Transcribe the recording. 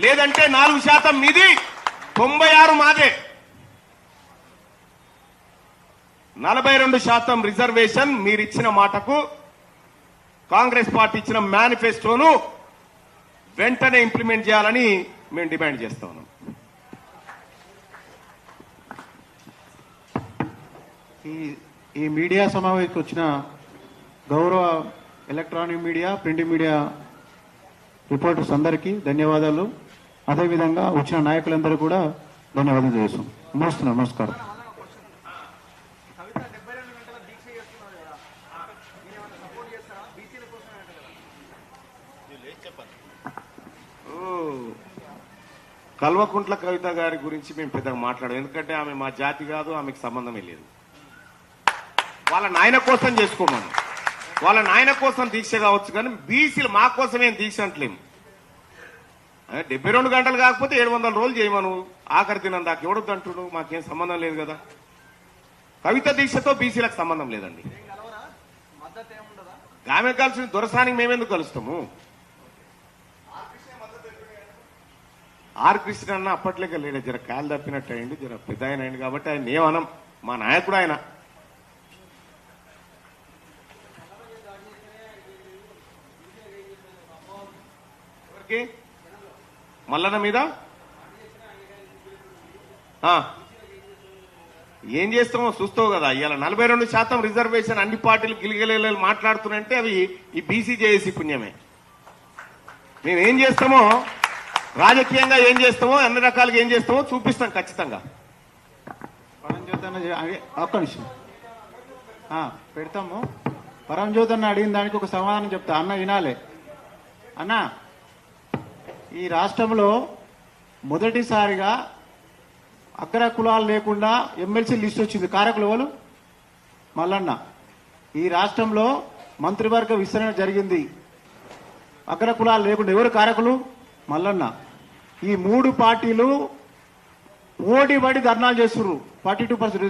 లేదంటే 4% మీది 96 మాదే 42% రిజర్వేషన్ మీరిచ్చిన మాటకు కాంగ్రెస్ పార్టీ ఇచ్చిన మేనిఫెస్టోను వెంటనే ఇంప్లిమెంట్ చేయాలని మేము డిమాండ్ చేస్తా ఉన్నాం. ఈ మీడియా సమావేశంకి వచ్చిన గౌరవ electronic media, print media reporters అందరికీ ధన్యవాదాలు. అదేవిధంగా వచ్చిన నాయకులందరూ కూడా ధన్యవాదాలు చేస్తున్నాం. నమస్కారం. కల్వకుంట్ల కవిత గారి గురించి మేము పెద్దగా మాట్లాడాం. ఎందుకంటే ఆమె మా జాతి కాదు, ఆమెకు సంబంధమే లేదు. వాళ్ళ నాయన కోసం చేసుకోమను, వాళ్ళ నాయన కోసం దీక్ష కావచ్చు, కానీ బీసీలు మా కోసం ఏం దీక్ష అంటలేము. 72 గంటలు కాకపోతే 700 రోజులు చేయమను, ఆఖరి దినం దాకా ఎవడొద్దు అంటుడు, మాకేం సంబంధం లేదు కదా. కవిత దీక్షతో బీసీలకు సంబంధం లేదండి. ఆమె కలిసిన దొరసానికి మేమెందుకు కలుస్తాము? ఆర్ కృష్ణ అన్న అప్పట్లేక లేడు, జర కాలు తప్పినట్టు అయింది, జర పెద్ద ఆయన అయింది కాబట్టి ఆయన ఏమనం, మా నాయకుడు ఆయన. ఎవరికి? మల్లన్న మీద ఏం చేస్తామో చూస్తావు కదా. ఇవాళ 42% రిజర్వేషన్ అన్ని పార్టీలు గిలిగలేలు మాట్లాడుతున్నాయంటే అవి ఈ బీసీ జేఏసీ పుణ్యమే. మేము ఏం చేస్తామో, రాజకీయంగా ఏం చేస్తామో, అన్ని రకాలుగా ఏం చేస్తామో చూపిస్తాం ఖచ్చితంగా. ఒక్క నిమిషం పెడతాము. పరంజ్యోతి అన్న అడిగిన దానికి ఒక సమాధానం చెప్తా. అన్న వినాలే. అన్న, ఈ రాష్ట్రంలో మొదటిసారిగా అగ్ర కులాలు లేకుండా ఎమ్మెల్సీ లిస్ట్ వచ్చింది. కారకులు ఎవరు? మల్లన్న. ఈ రాష్ట్రంలో మంత్రివర్గ విస్తరణ జరిగింది. అగ్ర కులాలు లేకుండా ఎవరు కారకులు? మల్లన్న. ఈ 3 పార్టీలు పోటీ పడి ధర్నాలు చేస్తున్నారు. 42%